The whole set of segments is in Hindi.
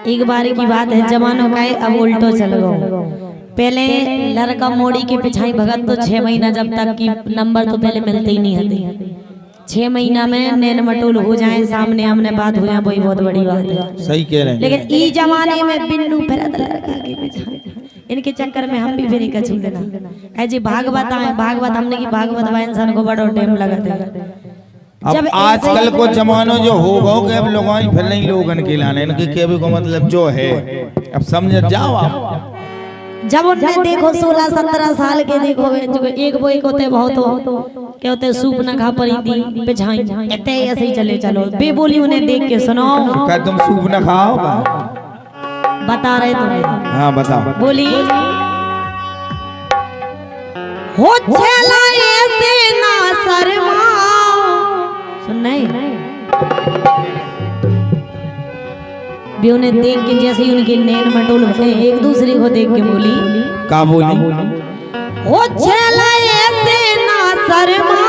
एक बार की बात है, जमानों का है, अब उल्टो चल गो। पहले लड़का मोड़ी के पिछाई भगत तो 6 महीना जब तक की नंबर तो पहले मिलते ही नहीं हते। 6 महीना में नैन मटोल हो जाए, सामने हमने बात हो जाए, वही बहुत बड़ी बात है। सही कह रहे हैं। लेकिन ई जमाने में बिन्नू फिरत लड़का के पिछाई, इनके चक्कर में हम भी फिर कछू देना। ऐसे भागवत आए, भागवत हमने की भागवत वाला इंसान को बड़ा टाइम लगता है। अब आजकल को जमानो जो हो गो के अब लोगों फिर नहीं लोगन के लाने इनके के भी को मतलब जो है अब समझ जाओ आप। जब उन्हें देखो 16-17 साल के देखो एक वो एक होते बहुत हो क्या होते सूप न खा पड़ी थी पिछाई इतने ऐसे ही चले चलो बेबोली उन्हें देख के सुनो। क्या तुम सूप न खाओ? बता रहे तुम्हें। हाँ बताओ। बोली हो चला ऐसे ना शर्मा सुन नहीं भी उन्हें देख के जैसे ही उनके नैन मटोल भरे एक दूसरे को देख के बोली का बोली हो चला ऐसे ना शर्मा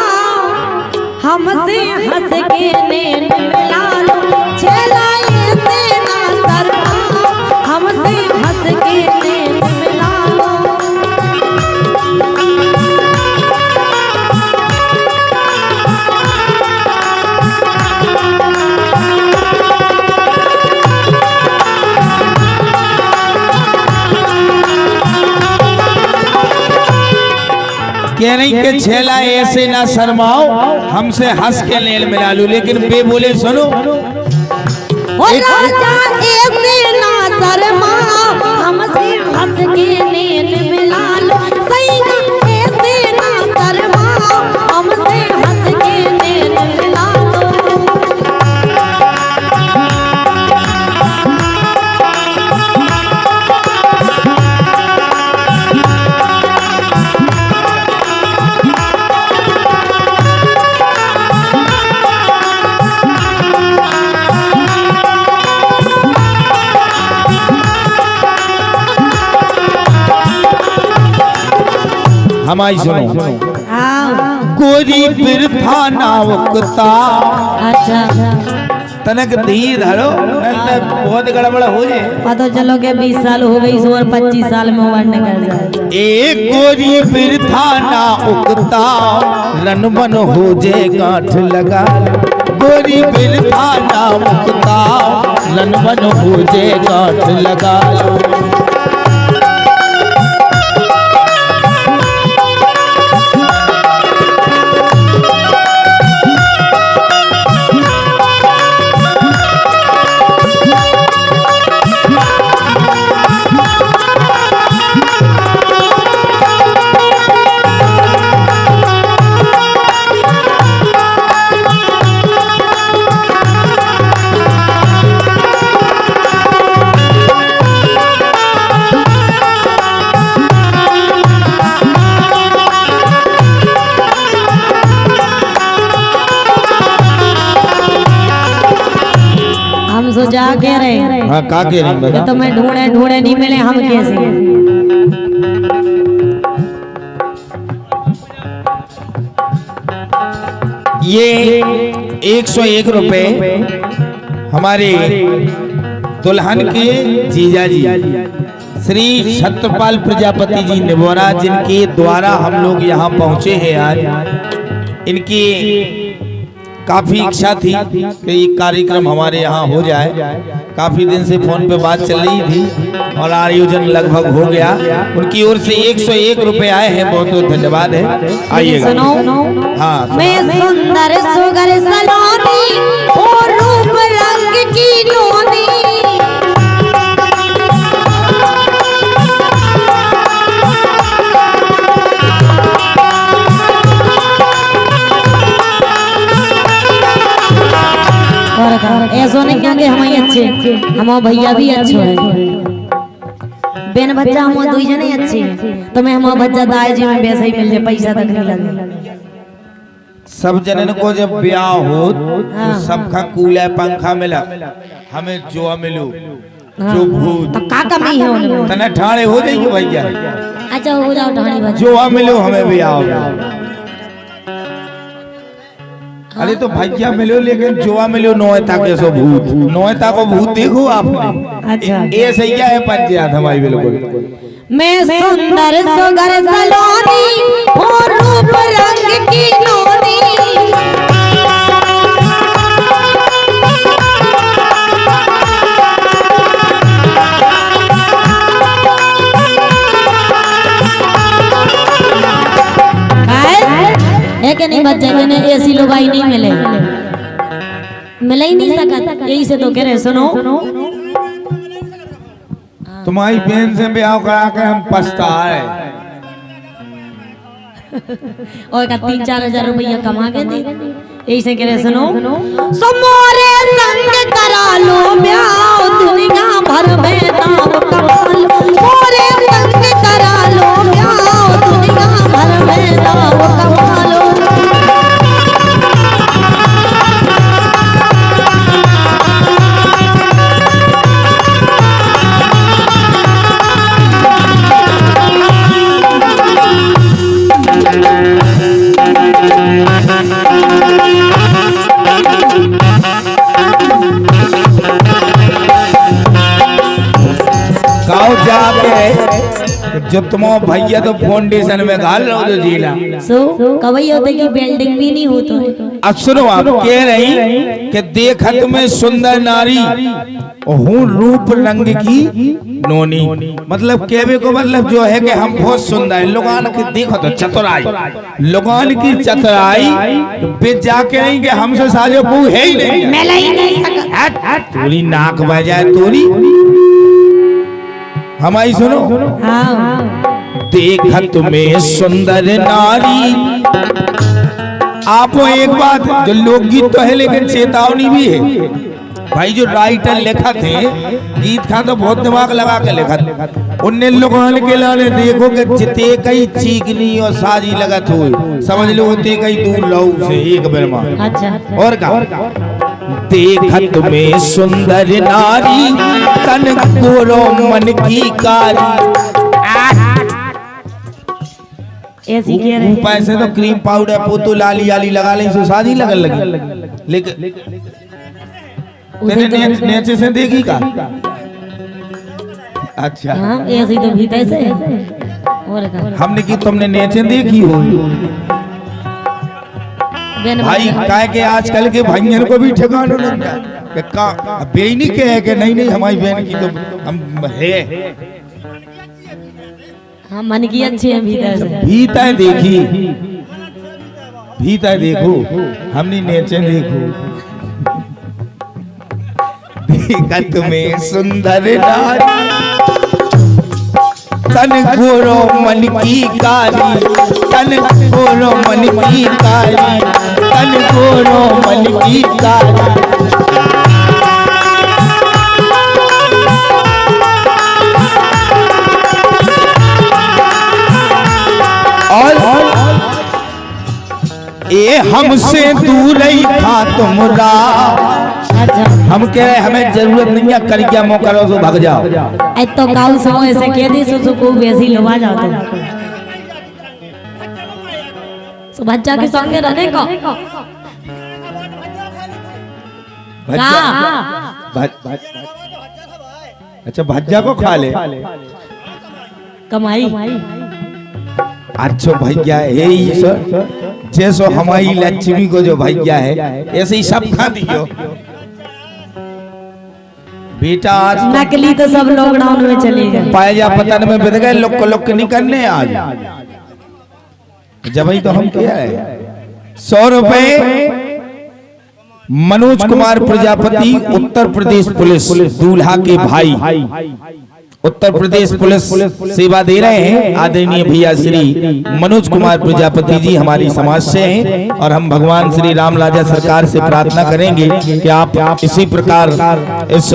हमसे हंस के नैन मिला लो चला ऐसे ना शर्मा हमसे हंस के नैन मिला लो। कह रही के छेला ऐसे ना शर्माओ हमसे हंस के नैन मिला लो, लेकिन बे बोले सुनो राजा ऐसे ना शर्मा हमसे हंस के नैन मिला लो सही ना ऐसे ना शर्मा हमसे हंस के नैन मिला लो। हमारी सुनो गोरी बिरथा नावकता अच्छा तनक धीर धरो बहुत गड़बड़ हो जाए। पता चलो के 20 साल हो गई और 25 साल में वर्ण कर जाए। एक गोरी बिरथा ना उकता रन बन हो जे गांठ लगा गोरी बिरथा ना उकता रन बन हो जे गांठ लगा जा के रहे। हाँ का के रही बता तो मैं ढूंढे ढूंढे नहीं मिले हम कैसे। ये 101 रुपए हमारे दुल्हन के जीजा जी श्री सत्यपाल प्रजापति जी निबोरा जिनके द्वारा हम लोग यहाँ पहुँचे हैं आज। इनकी काफी इच्छा थी कि ये कार्यक्रम हमारे यहाँ हो जाए। काफी दिन से फोन पे बात चल रही थी और आयोजन लगभग हो गया। उनकी ओर से 101 रुपए आए हैं, बहुत बहुत धन्यवाद है। आइएगा। हाँ मैं सुंदर सुगर सलोनी और रूप रंग की नोनी ऐसा नहीं क्या हमारे अच्छे हमारे भैया भी अच्छे हैं बेन बच्चा हम दो जने अच्छे हैं तो मैं हमारा बच्चा दाई जी में वैसे ही मिल जाए पैसा तक नहीं लगे। सब जनन को जब ब्याह हो तो सबका कूला पंखा मिला हमें जो मिलो जो भूत तो का कमी है उनमें तना ठाणे हो जाएगी भैया। अच्छा हो जाओ ठाणे जो मिलो हमें ब्याह अरे तो भैया मिलो लेकिन जोआ मिलो नौता के सो भूत नौता को भूत देखो आपने। अच्छा ये सही है पंचायत हमारी बिल्कुल। मैं सुंदर सुगर सलोनी और रूप रंग की नोनी है कि नहीं बच्चे मैंने ऐसी लुगाई नहीं मिले ही नहीं सकता। यही से तो कह रहे सुनो तुम्हारी बहन से ब्याह करा के हम पछताए और का 3-4 हजार रुपया कमा के दी। यही से कह रहे सुनो मोरे संग करा लो ब्याह दुनिया भर में नाम कमाल मोरे संग करा लो ब्याह दुनिया भर में नाम कमाल। जो तुम भैया तो फाउंडेशन में घाल रहो जो जीला कवई होते की बिल्डिंग भी नहीं हो तो अब सुनो आप कह रही कि देखत में सुंदर नारी हूँ रूप रंग की नोनी मतलब कहवे को मतलब जो है कि हम बहुत सुंदर हैं। लोगान की देखो तो चतुराई लोगान की चतुराई पे जाके नहीं कि हमसे साजो को है ही नहीं मिला ही नहीं सका तोरी नाक बजाए तोरी हमारी सुनो देखत में सुंदर नारी। आपको एक बात जो लोकगीत तो है लेकिन चेतावनी भी है भाई। जो राइटर लिखा थे गीत खा तो बहुत दिमाग लगा के लिखा थे उनने लोगों के लाने देखो कि जिते कई चीकनी और साजी लगत हुई समझ लो होते कई दूर लहू से एक बेर में। अच्छा और का देखत में सुंदर नारी तन गोरो मन की कारी। ऐसी कह रहे पैसे तो क्रीम पाउडर पोतो लाली आली लगा ले सो शादी लगन लगी लेकिन तेने नीचे से देखी का। अच्छा हाँ ऐसी तो भीतर से और का हमने की तुमने नीचे देखी हो भाई काहे के आजकल के भाइयों को भी ठिकाना नहीं है का बेईनी के है कि नहीं हमारी बहन की तो हम है हाँ मन की अच्छी है भीतर से भीतर देखी भीतर देखो हमने नीचे देखो देखत में सुंदर नारी तन गोरो मन की कारी तन गोरो मन की कारी तन गोरो मन की कारी। और ये हमसे दूर ही था तुमरा। हम कह रहे हमें जरूरत नहीं है कर क्या मौका लो तो भाग जाओ। तो काउ सो ऐसे कह दी सो को वैसे ही लवा जाओ तो बच्चा के संगे रहने को अच्छा भज्जा को खा ले कमाई। अच्छा भैया है सर जैसो हमारी लक्ष्मी को जो भैया है ऐसे ही सब खा दियो बेटा। आज नकली तो सब लॉकडाउन में चले गए पायजा पतन में बिद गए लोग को लोग नहीं करने आज जब ही तो हम क्या है 100 रुपए मनोज कुमार प्रजापति उत्तर प्रदेश पुलिस दूल्हा के भाई उत्तर प्रदेश पुलिस सेवा दे रहे हैं आदरणीय भैया श्री मनोज कुमार प्रजापति जी हमारी समाज से हैं और हम भगवान श्री राम राजा सरकार से प्रार्थना करेंगे कि आप इसी प्रकार इस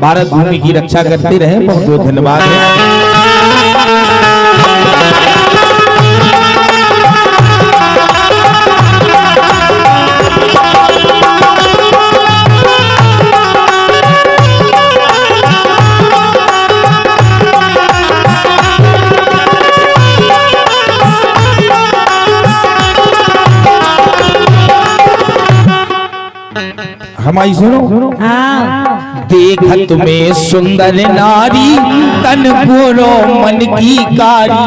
भारत भूमि की रक्षा करते रहें। बहुत बहुत धन्यवाद है। फरमाई सुनो। हाँ देखत में सुंदर नारी तन गोरो मन की कारी,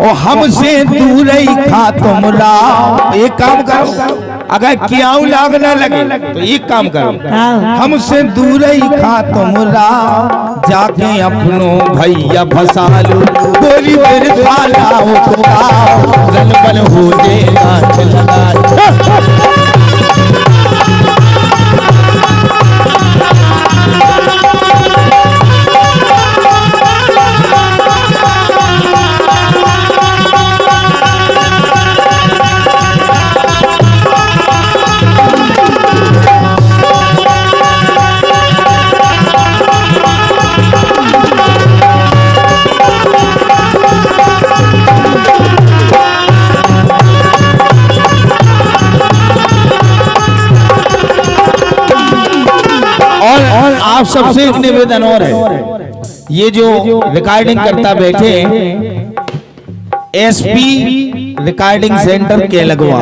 और हमसे दूर ही खा तुमरा। एक काम करो, अगर क्याऊ लाग ना लगे तो एक काम करो, हमसे दूर ही खा तुमरा, जाके अपनो भैया फसा लो, गोरी मेरे खाला हो रन बन हो और आप सबसे एक निवेदन और है, ये जो रिकॉर्डिंग करता बैठे एसपी रिकॉर्डिंग सेंटर केलगवा,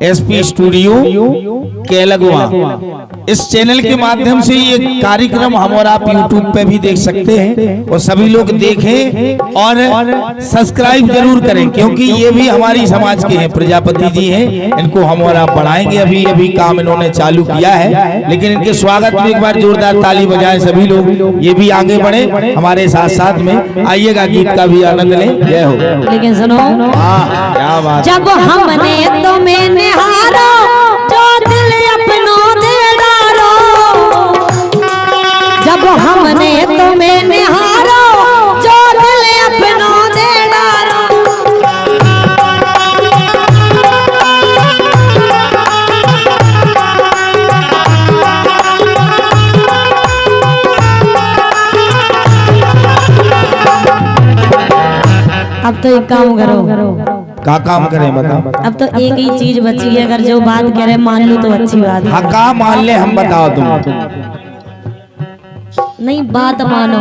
एसपी स्टूडियो केलगवा, इस चैनल के माध्यम से ये कार्यक्रम हम और आप YouTube पे भी देख सकते हैं, और सभी लोग देखें और सब्सक्राइब जरूर करें, क्योंकि ये भी हमारी समाज के हैं, प्रजापति जी हैं, इनको हम और आप बढ़ाएंगे। अभी अभी काम इन्होंने चालू किया है, लेकिन इनके स्वागत में एक बार जोरदार ताली बजाएं सभी लोग, ये भी आगे बढ़े हमारे साथ साथ में। आइएगा, गीत का भी आनंद लें। जय हो। लेकिन सुनो, क्या बात। जब हमने तुम्हें निहारो, जो दिल अपनों दे डालो, जब हमने तुम्हें निहारो, जो दिल अपनों दे डालो, अब तो एक काम करो। का काम करें बताओ। अब तो एक ही चीज बची है, अगर जो बात कह रहे मान लो तो अच्छी बात है। हाँ, का मान ले हम, बताओ तुम। नहीं बात मानो,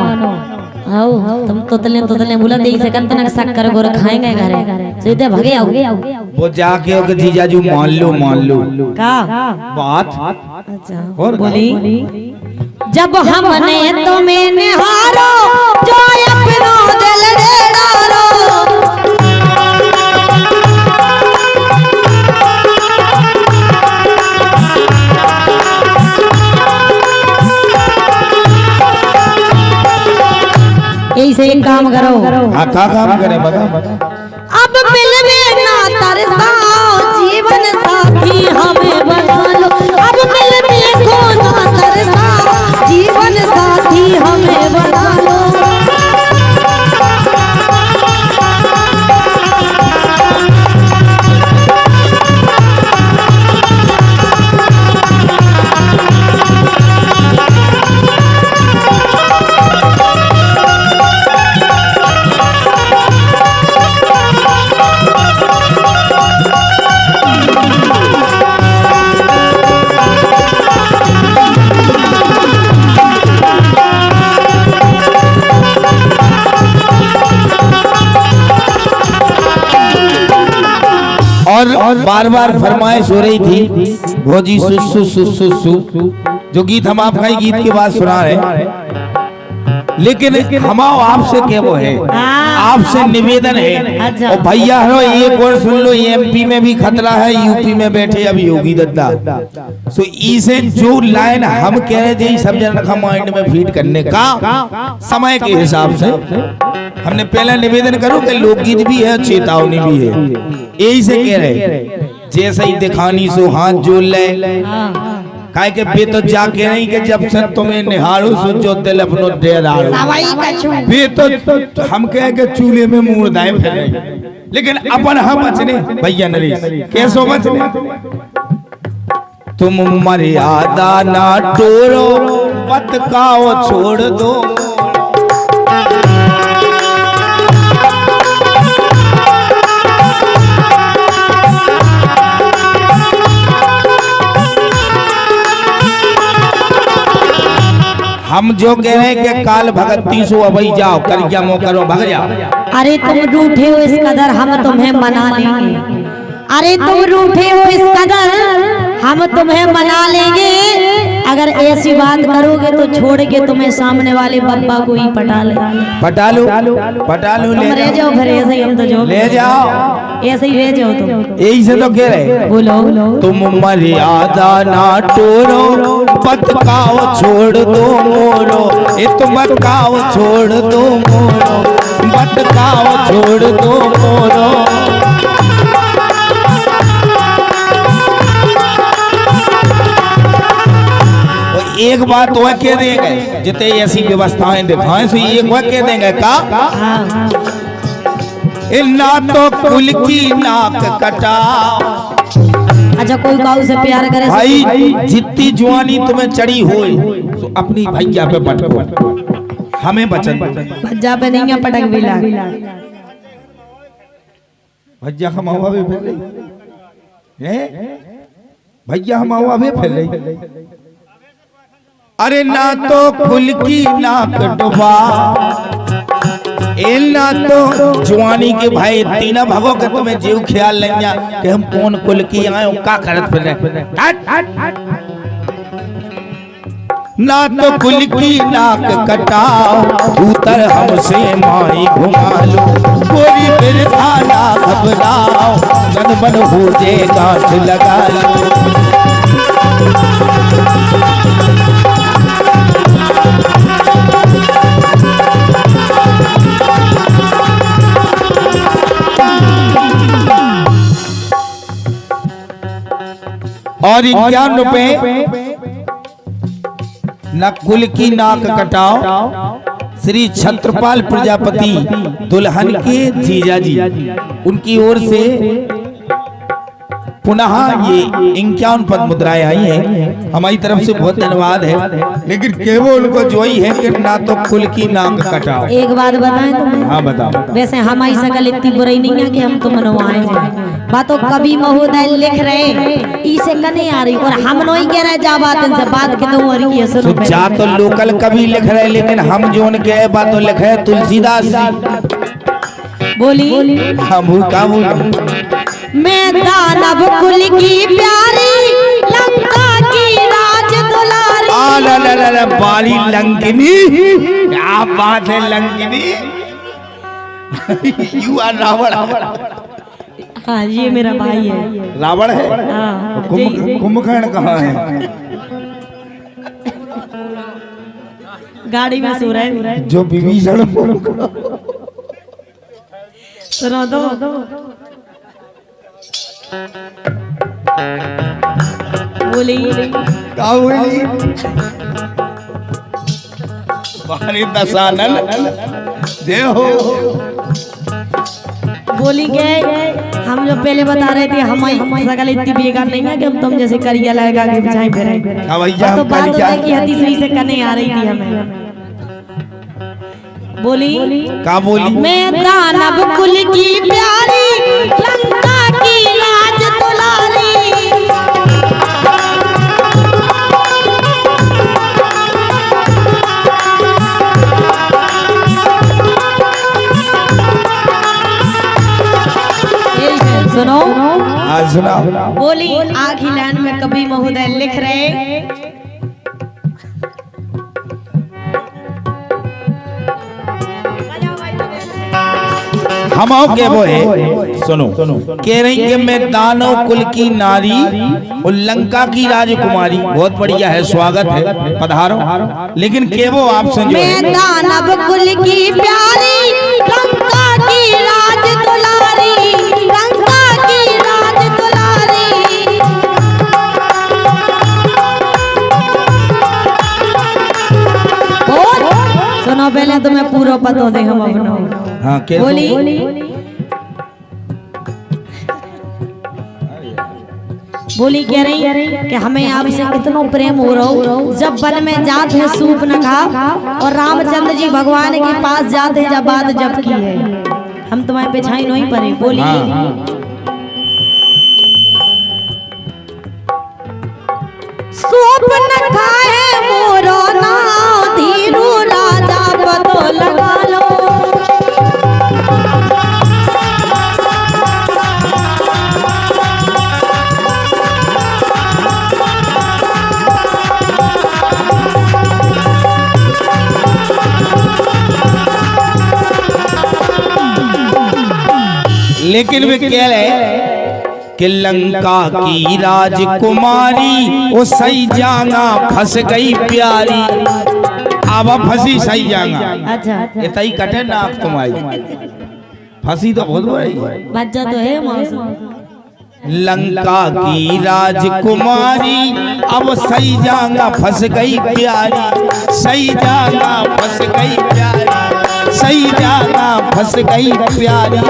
आओ तुम तोतले बोला दे से कंतन शक्कर गोर खाएंगे घरे सीधे भगे आओ। वो जाके हो के जीजाजू मान लो का बात। अच्छा और बोली, जब हमने तुम्हें निहारो, जो अपनों दिल दे डालो, ऐसे एक काम करो। हाँ, का काम करें बताओ। अब मिलवे ना तरसाओ, जीवन साथी हमें बना लो, अब मिलवे को ना तरसाओ, जीवन साथी हमें बना लो। और बार बार फरमाइश हो रही थी, भोजी सुसु सुसु सु, जो गीत हम आपका ही गीत के बाद सुना रहे, लेकिन हमाओ आपसे क्या वो है, आपसे निवेदन है। अच्छा। और भैया हो एक और सुन लो, एमपी में भी खतरा है, यूपी में बैठे अभी योगी दत्ता, सो इसे जो लाइन हम कह रहे थे सब जन रखा माइंड में फीड करने का समय के हिसाब से हमने पहला निवेदन करो कि लोकगीत भी है, चेतावनी भी है। यही से कह रहे, जैसे ही दिखानी सो हाथ जोड़ ले, काहे के बे तो जाके नहीं कि जब से तुम्हें निहारो सो जो दिल अपनो दे डालो, बे तो हम कहे के चूल्हे में मुंह दाए फिर रही, लेकिन अपन हम बचने भैया नरेश कैसो बचने। तुम मर्यादा ना तोड़ो, बतकाओ छोड़ दो, हम जो कह रहे हैं कि काल भगती सो अबई जाओ, कर मो करो भग जाओ। अरे तुम रूठे हो इस कदर, हम तुम्हें मना लेंगे। अरे तुम रूठे हो इस कदर, हम तुम्हें मना लेंगे, अगर ऐसी बात करोगे तो छोड़ के तुम्हें सामने वाले बब्बा को ही पटा ले। पटा लो तुम रह जाओ फिर ऐसे ही, हम तो जो ले जाओ ऐसे ही रह जाओ तुम। यही से तो कह रहे, बोलो तुम मर्यादा ना टोरो, बतकाओ छोड़ दो मोरो, ये तुम बतकाओ छोड़ दो मोरो, बतकाओ छोड़ दो मोरो। एक बात वह कह देंगे जितने ऐसी व्यवस्थाएं दिखाएं सो एक वह कह देंगे का ना तो कुल की नाक कटाओ। अच्छा कोई काऊ से प्यार करे भाई जितनी जुआनी तुम्हें चढ़ी हो तो अपनी भैया पे पटको, हमें बचन भज्जा पे नहीं पटक भी ला भैया हम हवा भी फैल रही है, भैया हम हवा भी फैल रही। अरे ना तो खुल की नाक डुबा, ना तो जवानी के भाई तीना भगो के तुम्हें जीव ख्याल लेंगे कि हम कौन कुल की आए का करत फिर ना तो कुल की नाक कटाओ, उतर हमसे माई घुमा लो, गोरी फिर थाना घबराओ, मन मन हो जे गांठ लगा लो। और 51 रुपए न कुल की नाक कटाओ, श्री छत्रपाल प्रजापति दुल्हन के जीजा जी उनकी ओर से पुनः ये 51 पद मुद्राएं आई हैं, हमारी तरफ से बहुत धन्यवाद है। लेकिन केवल उनको जो ही है कि ना तो कुल की नाक कटाओ। एक बात बताएं तुम्हें? हाँ बताओ। वैसे हमारी शकल इतनी बुरी नहीं है कि हम तुम मनवाए जाए, बातों कवि महोदय लिख रहे इसे कने आ रही और हम नहीं कह रहे जा बात इनसे बात के तो रही है। सुनो जा तो लोकल कवि लिख रहे, लेकिन हम जो उनके बातों लिख रहे तुलसीदास बोली हम का बोल मैं दानव कुल की प्यारी, लंका की राज दुलारी। आ बाली लंकिनी, क्या बात है लंकिनी। You are Ravan. हाँ ये मेरा भाई है। रावण है? हाँ, कुंभकर्ण कहाँ है? गाड़ी में सो रहे जो विभीषण सुनो दो बोली दशानन देहो बोली गए। हम जो पहले बता रहे थे हमारी शकल इतनी बेकार नहीं है कि हम तुम जैसे करिया लगा के बिछाई फिर तो बात होता है कि हदी सुई से कने आ रही थी हमें। बोली का बोली मैं दानव कुल की प्यारी, लंका की राज दुलारी। सुनो आज सुना बोली आखिरी लाइन में कवि महोदय लिख रहे हम के वो है सुनो कह रही कि मैं दानव कुल की नारी और लंका की राजकुमारी। बहुत बढ़िया है, स्वागत है, पधारो। लेकिन के वो आपसे मैं दानव कुल की प्यारी, लंका की राज दुलारी, लंका की राज दुलारी। सुनो पहले तुम्हें पूरा पता दे हम अपना। हाँ बोली बोली कह रही कि हमें आपसे इतना प्रेम हो रहा हो, जब वन में जाते हैं सूप न खा और रामचंद्र जी भगवान के पास जाते हैं जब बात जब की है, हम तुम्हारे पिछाई नहीं पड़े। बोली सूप न खाए मोरो ना धीरू राजा पतो लगा लो। लेकिन वे कह रहे कि लंका की राजकुमारी वो सही जाना फंस गई प्यारी। अब फंसी सही जाना। अच्छा इतना ही कटे ना आप तुम्हारी फंसी तो बहुत बड़ी बच्चा तो है मौसम। लंका की राजकुमारी अब सही जाना फंस गई प्यारी, सही जाना फंस गई प्यारी, सही जाना फंस गई प्यारी।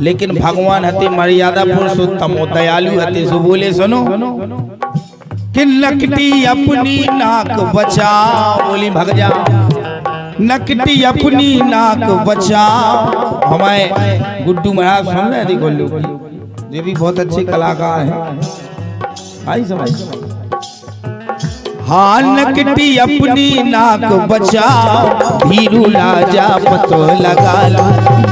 लेकिन भगवान हते मर्यादा पुरुषोत्तम दयालु हते सो बोले सुनो कि नकटी अपनी नाक बचाओ। बोली भग जा नकटी अपनी नाक बचाओ। हमारे गुड्डू महाराज सुन रहे थे गोलू, ये भी बहुत अच्छे कलाकार हैं। आई समझ। हाँ नकटी अपनी नाक बचाओ, धीरू राजा पतो लगा लो,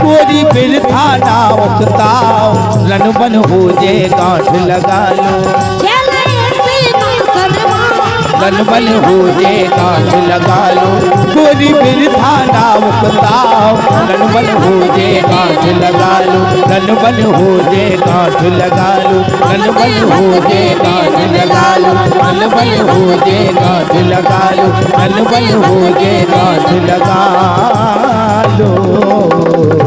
गोरी बिन थाना उकताओ, रणबन हो जे गांठ लगा लो, रणबन हो जे गांठ लगा लो, गोरी बिन थाना उकताओ, रणबन हो जे गांठ लगा लो, रणबन हो जे गांठ लगा लो, रणबन हो जे गांठ लगा लो, रणबन हो जे गांठ लगा लो, रणबन हो जे गांठ लगा लो।